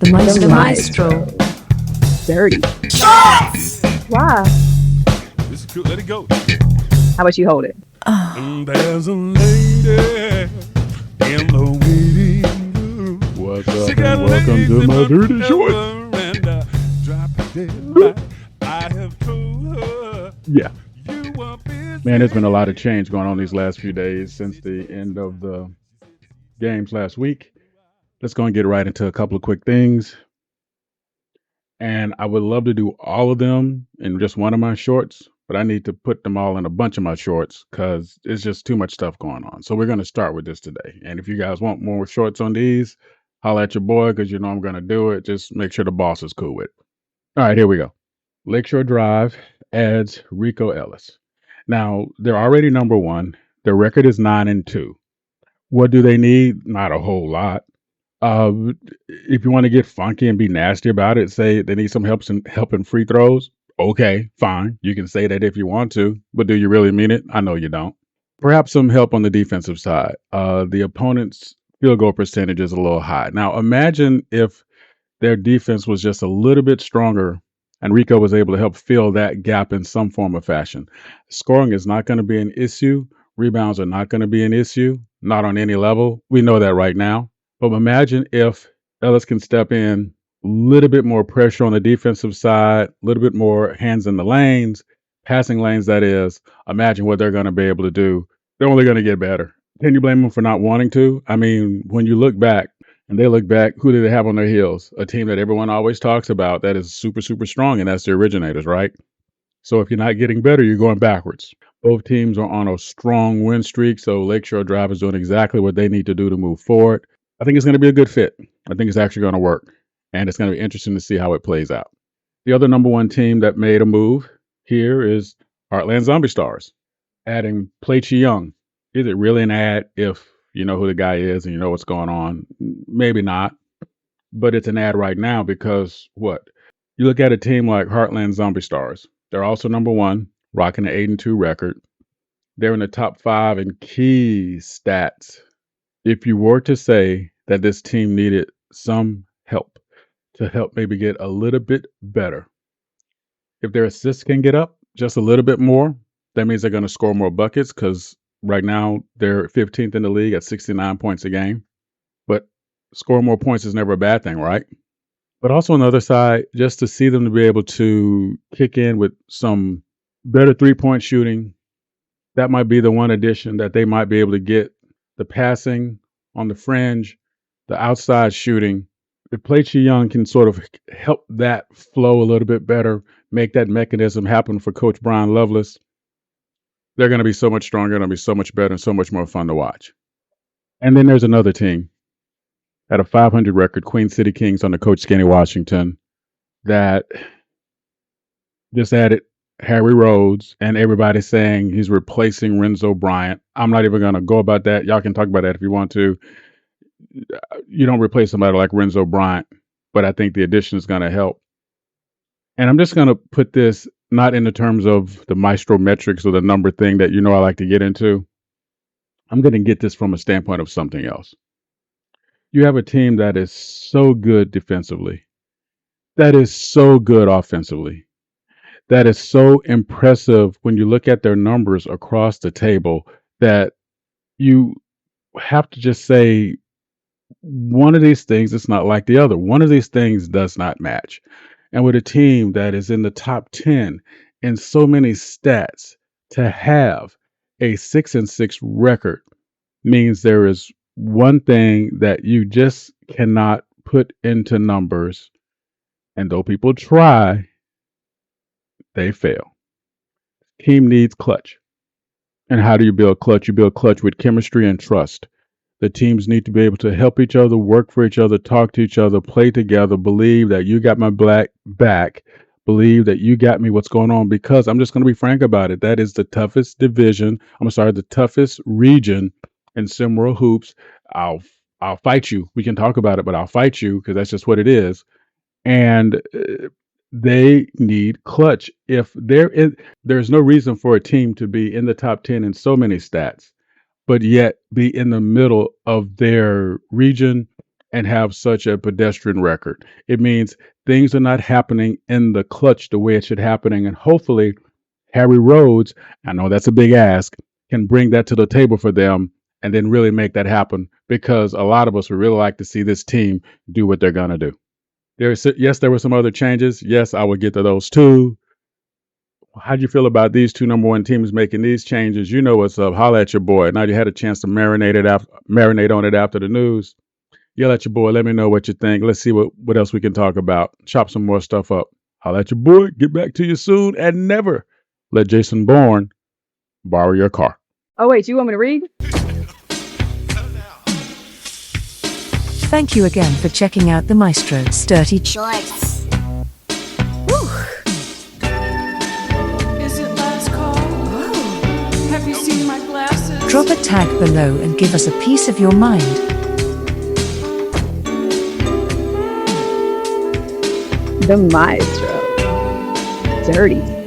The Maestro. Dirty. Why? This is cool. Let it go. How about you hold it? There's a lady in the waiting room. What's up, She got and welcome laid to in my the Durty shorts. veranda. Drop it dead back. I have told her Yeah, you were busy. man, there's been a lot of change going on these last few days since the end of the games last week. Let's go and get right into a couple of quick things. And I would love to do all of them in just one of my shorts, but I need to put them all in a bunch of my shorts because it's just too much stuff going on. So we're going to start with this today. And if you guys want more shorts on these, holla at your boy because you know I'm going to do it. Just make sure the boss is cool with it. All right, here we go. Lakeshore Drive adds Rico Ellis. Now, they're already number one. Their record is 9-2. What do they need? Not a whole lot. If you want to get funky and be nasty about it, say they need some help in free throws. Okay, fine. You can say that if you want to, but do you really mean it? I know you don't. Perhaps some help on the defensive side. The opponent's field goal percentage is a little high. Now, imagine if their defense was just a little bit stronger and Rico was able to help fill that gap in some form of fashion. Scoring is not going to be an issue. Rebounds are not going to be an issue, not on any level. We know that right now. But imagine if Ellis can step in, a little bit more pressure on the defensive side, a little bit more hands in the lanes, passing lanes, that is. Imagine what they're going to be able to do. They're only going to get better. Can you blame them for not wanting to? I mean, when you look back, and they look back, who do they have on their heels? A team that everyone always talks about that is super, super strong, and that's the Originators, right? So if you're not getting better, you're going backwards. Both teams are on a strong win streak, so Lakeshore Drive is doing exactly what they need to do to move forward. I think it's going to be a good fit. I think it's actually going to work, and it's going to be interesting to see how it plays out. The other number one team that made a move here is Heartland Zombie Stars, adding Plachi Young. Is it really an ad if you know who the guy is and you know what's going on? Maybe not, but it's an ad right now because what? You look at a team like Heartland Zombie Stars. They're also number one, rocking an 8-2 record. They're in the top 5 in key stats. If you were to say that this team needed some help to help maybe get a little bit better, if their assists can get up just a little bit more, that means they're going to score more buckets because right now they're 15th in the league at 69 points a game. But scoring more points is never a bad thing, right? But also on the other side, just to see them to be able to kick in with some better three-point shooting, that might be the one addition that they might be able to get. The passing on the fringe, the outside shooting. If Plachi Young can sort of help that flow a little bit better, make that mechanism happen for Coach Brian Lovelace, they're going to be so much stronger, going to be so much better, and so much more fun to watch. And then there's another team at a 500 record, Queen City Kings under Coach Skinny Washington, that just added Harry Rhodes, and everybody's saying he's replacing Renzo Bryant. I'm not even going to go about that. Y'all can talk about that if you want to. You don't replace somebody like Renzo Bryant, but I think the addition is going to help. And I'm just going to put this not in the terms of the Maestro metrics or the number thing that you know I like to get into. I'm going to get this from a standpoint of something else. You have a team that is so good defensively, that is so good offensively, that is so impressive when you look at their numbers across the table that you have to just say one of these things is not like the other. One of these things does not match. And with a team that is in the top 10 in so many stats, to have a 6-6 record means there is one thing that you just cannot put into numbers. And though people try, they fail. Team needs clutch. And how do you build clutch? You build clutch with chemistry and trust. The teams need to be able to help each other, work for each other, talk to each other, play together, believe that you got my back, believe that you got me what's going on, because I'm just going to be frank about it. That is the toughest the toughest region in SimWorld Hoops. I'll fight you. We can talk about it, but I'll fight you because that's just what it is. And they need clutch. If there's no reason for a team to be in the top 10 in so many stats, but yet be in the middle of their region and have such a pedestrian record. It means things are not happening in the clutch the way it should happening, and hopefully Harry Rhodes, I know that's a big ask, can bring that to the table for them and then really make that happen because a lot of us would really like to see this team do what they're going to do. Yes, there were some other changes. Yes, I would get to those too. How do you feel about these two number one teams making these changes? You know what's up. Holla at your boy. Now you had a chance to marinate on it after the news. Yell at your boy. Let me know what you think. Let's see what else we can talk about. Chop some more stuff up. Holla at your boy. Get back to you soon. And never let Jason Bourne borrow your car. Oh, wait, you want me to read? Thank you again for checking out the Maestro's Dirty Shorts. Is it last call? Oh, have you seen my glasses? Drop a tag below and give us a piece of your mind. The Maestro. Dirty.